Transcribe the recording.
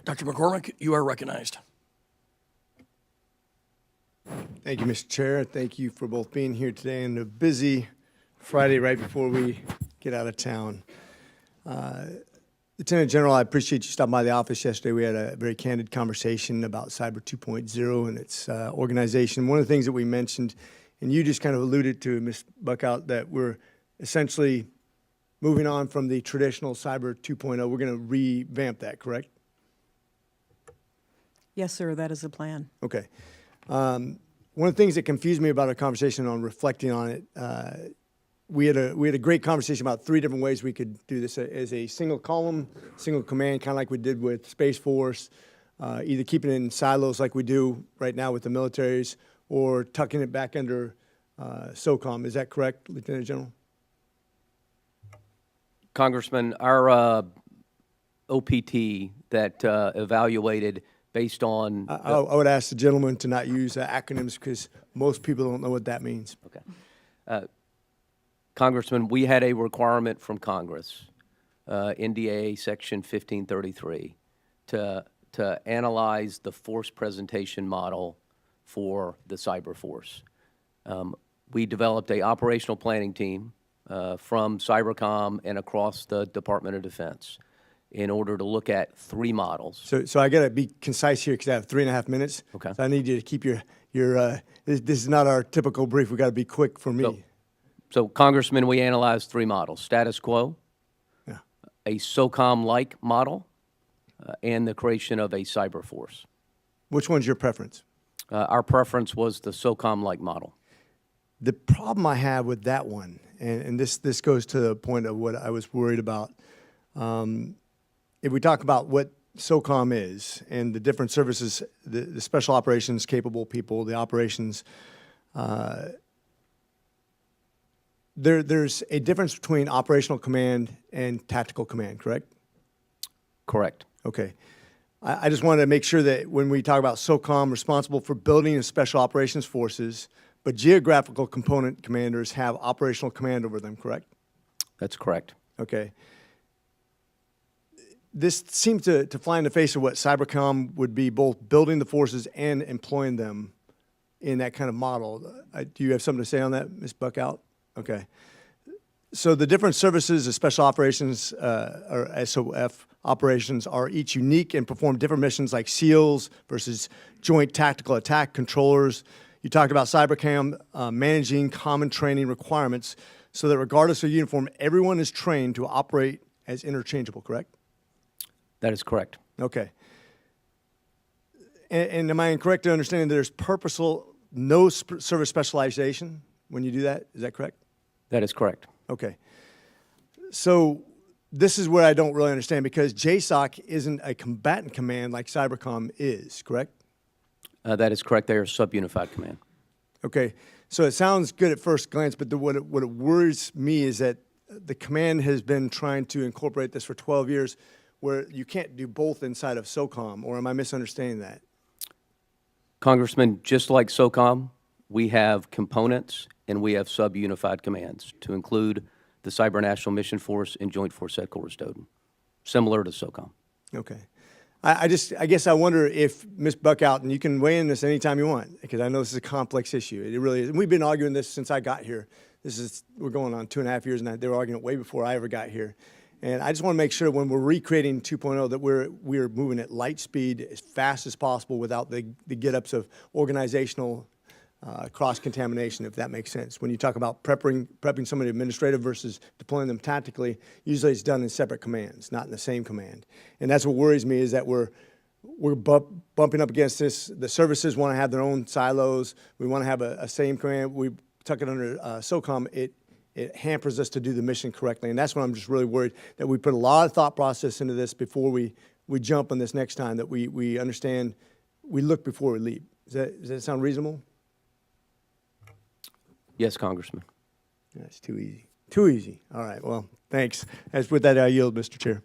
Dr. McCormick, you are recognized. Thank you, Mr. Chair. Thank you for both being here today and a busy Friday right before we get out of town. Lieutenant General, I appreciate you stopping by the office yesterday. We had a very candid conversation about Cyber 2.0 and its organization. One of the things that we mentioned, and you just kind of alluded to, Ms. Buckout, that we're essentially moving on from the traditional Cyber 2.0. We're going to revamp that, correct? Yes, sir, that is the plan. Okay. One of the things that confused me about our conversation on reflecting on it, we had a great conversation about 3 different ways we could do this as a single column, single command, kind of like we did with Space Force, either keeping it in silos like we do right now with the militaries, or tucking it back under SOCOM. Is that correct, Lieutenant General? Congressman, our OPT that evaluated based on... I would ask the gentleman to not use acronyms because most people don't know what that means. Okay. Congressman, we had a requirement from Congress, NDA Section 1533, to analyze the force presentation model for the cyber force. We developed a operational planning team from Cybercom and across the Department of Defense in order to look at 3 models. So I got to be concise here because I have 3.5 minutes. Okay. So I need you to keep your this is not our typical brief. We got to be quick for me. So Congressman, we analyzed 3 models: status quo, Yeah. a SOCOM-like model, and the creation of a cyber force. Which one's your preference? Our preference was the SOCOM-like model. The problem I have with that one, and this goes to the point of what I was worried about. If we talk about what SOCOM is and the different services, the special operations capable people, the operations, there's a difference between operational command and tactical command, correct? Correct. Okay. I just wanted to make sure that when we talk about SOCOM, responsible for building and special operations forces, but geographical component commanders have operational command over them, correct? That's correct. Okay. This seems to fly in the face of what Cybercom would be, both building the forces and employing them in that kind of model. Do you have something to say on that, Ms. Buckout? Okay. So the different services of special operations, or SOF operations, are each unique and perform different missions like SEALs versus Joint Tactical Attack Controllers. You talked about Cybercom managing common training requirements so that regardless of uniform, everyone is trained to operate as interchangeable, correct? That is correct. Okay. And am I incorrect in understanding there's purposeful no service specialization when you do that? Is that correct? That is correct. Okay. So this is where I don't really understand because JSOC isn't a combatant command like Cybercom is, correct? That is correct. They are sub-unified command. Okay. So it sounds good at first glance, but what it worries me is that the command has been trying to incorporate this for 12 years where you can't do both inside of SOCOM, or am I misunderstanding that? Congressman, just like SOCOM, we have components and we have sub-unified commands to include the Cyber National Mission Force and Joint Force Headquarters DoD, similar to SOCOM. Okay. I guess I wonder if, Ms. Buckout, and you can weigh in this anytime you want, because I know this is a complex issue. It really is. And we've been arguing this since I got here. We're going on 2.5 years, and they were arguing it way before I ever got here. And I just want to make sure when we're recreating 2.0 that we're moving at light speed as fast as possible without the get-ups of organizational cross-contamination, if that makes sense. When you talk about prepping somebody administrative versus deploying them tactically, usually it's done in separate commands, not in the same command. And that's what worries me is that we're bumping up against this. The services want to have their own silos. We want to have a same command. We tuck it under SOCOM. It hampers us to do the mission correctly. And that's what I'm just really worried, that we put a lot of thought process into this before we jump on this next time, that we understand, we look before we leap. Does that sound reasonable? Yes, Congressman. That's too easy. Too easy. All right, well, thanks. As with that, I yield, Mr. Chair.